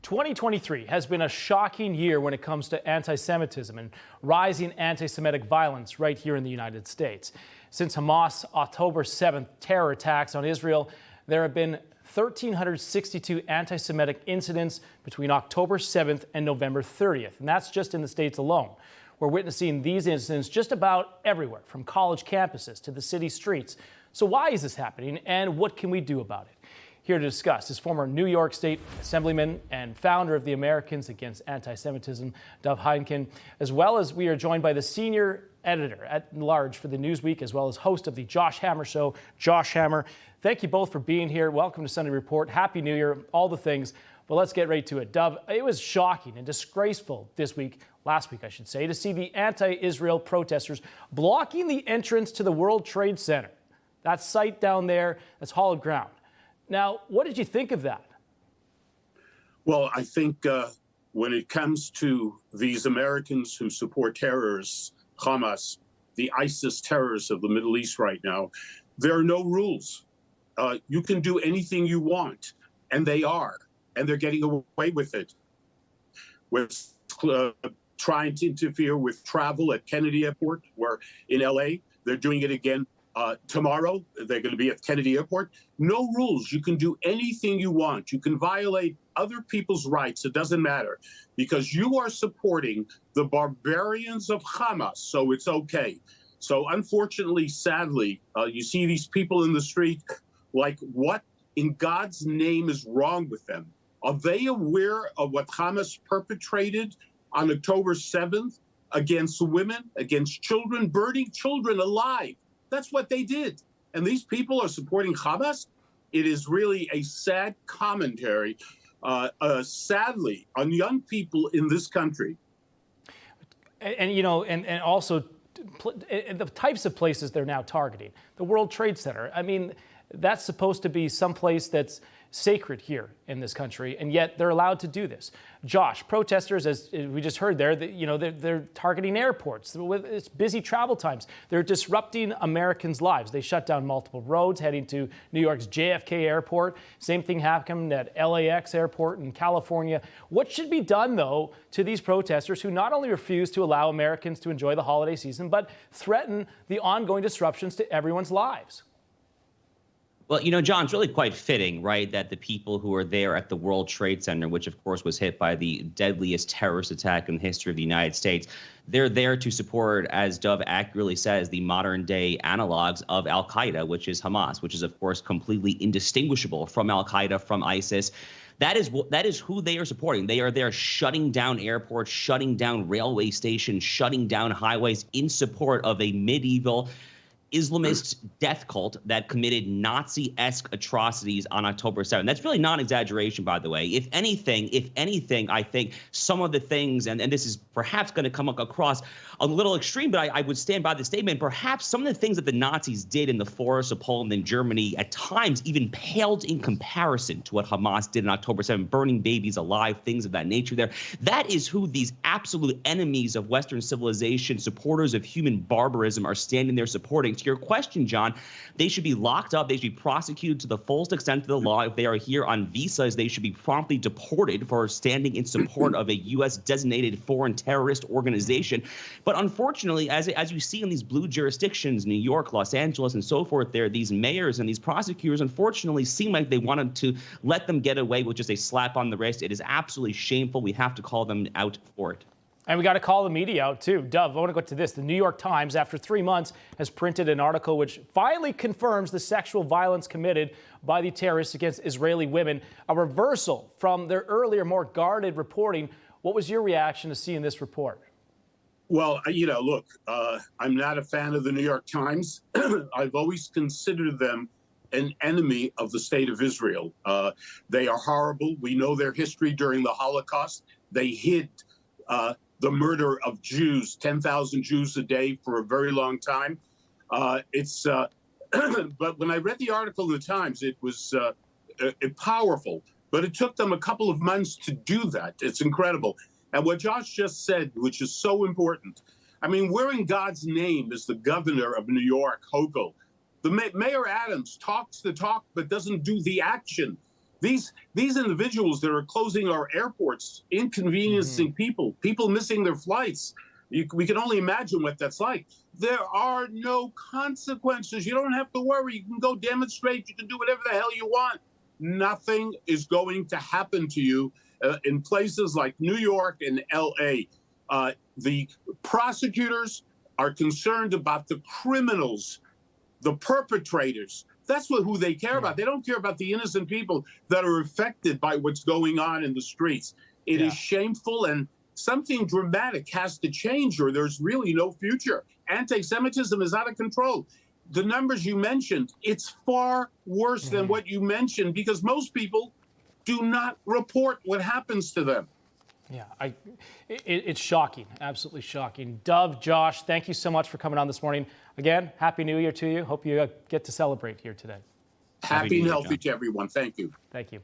2023 has been a shocking year when it comes to anti-Semitism and rising anti-Semitic violence right here in the United States. Since Hamas' October 7th terror attacks on Israel, there have been 1,362 anti-Semitic incidents between October 7th and November 30th, and that's just in the States alone. We're witnessing these incidents just about everywhere, from college campuses to the city streets. So why is this happening, and what can we do about it? Here to discuss is former New York State Assemblyman and founder of the Americans Against Antisemitism, Dov Hikind, as well as we are joined by the senior editor at large for the Newsweek, as well as host of the Josh Hammer Show, Josh Hammer. Thank you both for being here. Welcome to Sunday Report. Happy New Year, all the things. But let's get right to it. Dov, it was shocking and disgraceful last week, I should say, to see the anti-Israel protesters blocking the entrance to the World Trade Center. That site down there, that's hallowed ground. Now, what did you think of that? Well, I think when it comes to these Americans who support terrorists, Hamas, the ISIS terrorists of the Middle East right now, there are no rules. You can do anything you want, and they are, and they're getting away with it. With trying to interfere with travel at Kennedy Airport, where in LA, they're doing it again. Tomorrow, they're going to be at Kennedy Airport. No rules. You can do anything you want. You can violate other people's rights. It doesn't matter because you are supporting the barbarians of Hamas. So it's okay. So unfortunately, sadly, you see these people in the street. Like, what in God's name is wrong with them? Are they aware of what Hamas perpetrated on October 7th against women, against children, burning children alive? That's what they did. And these people are supporting Hamas. It is really a sad commentary, sadly, on young people in this country. And you know, and also the types of places they're now targeting. The World Trade Center. I mean, that's supposed to be someplace that's sacred here in this country, and yet they're allowed to do this. Josh, protesters, as we just heard there, they're targeting airports. It's busy travel times. They're disrupting Americans' lives. They shut down multiple roads heading to New York's JFK Airport. Same thing happened at LAX Airport in California. What should be done, though, to these protesters who not only refuse to allow Americans to enjoy the holiday season, but threaten the ongoing disruptions to everyone's lives? Well, you know, John, it's really quite fitting, right, that the people who are there at the World Trade Center, which, of course, was hit by the deadliest terrorist attack in the history of the United States, they're there to support, as Dov accurately says, the modern-day analogs of al-Qaeda, which is Hamas, which is, of course, completely indistinguishable from al-Qaeda, from ISIS. That is who they are supporting. They are there shutting down airports, shutting down railway stations, shutting down highways in support of a medieval Islamist death cult that committed Nazi-esque atrocities on October 7th. That's really not an exaggeration, by the way. If anything, I think some of the things, and this is perhaps going to come across a little extreme, but I would stand by the statement, perhaps some of the things that the Nazis did in the forests of Poland and Germany at times even paled in comparison to what Hamas did on October 7th, burning babies alive, things of that nature there. That is who these absolute enemies of Western civilization, supporters of human barbarism, are standing there supporting. To your question, John, they should be locked up. They should be prosecuted to the fullest extent of the law. If they are here on visas, they should be promptly deported for standing in support of a U.S. designated foreign terrorist organization. But unfortunately, as you see in these blue jurisdictions, New York, Los Angeles, and so forth, there, these mayors and these prosecutors, unfortunately, seem like they wanted to let them get away with just a slap on the wrist. It is absolutely shameful. We have to call them out for it. And we got to call the media out, too. Dov, I want to go to this. The New York Times, after 3 months, has printed an article which finally confirms the sexual violence committed by the terrorists against Israeli women, a reversal from their earlier, more guarded reporting. What was your reaction to seeing this report? Well, you know, look, I'm not a fan of the New York Times. I've always considered them an enemy of the state of Israel. They are horrible. We know their history during the Holocaust. They hid the murder of Jews, 10,000 Jews a day for a very long time. But when I read the article in the Times, it was powerful, but it took them a couple of months to do that. It's incredible. And what Josh just said, which is so important, I mean, where in God's name is the governor of New York, Hochul? The Mayor Adams talks the talk, but doesn't do the action. These individuals that are closing our airports, inconveniencing people missing their flights. We can only imagine what that's like. There are no consequences. You don't have to worry. You can go demonstrate. You can do whatever the hell you want. Nothing is going to happen to you in places like New York and L.A. The prosecutors are concerned about the criminals, the perpetrators. That's who they care about. They don't care about the innocent people that are affected by what's going on in the streets. It is shameful, and something dramatic has to change, or there's really no future. Anti-Semitism is out of control. The numbers you mentioned, it's far worse than what you mentioned, because most people do not report what happens to them. Yeah, it's shocking, absolutely shocking. Dov, Josh, thank you so much for coming on this morning. Again, Happy New Year to you. Hope you get to celebrate here today. Happy and healthy to everyone. Thank you. Thank you.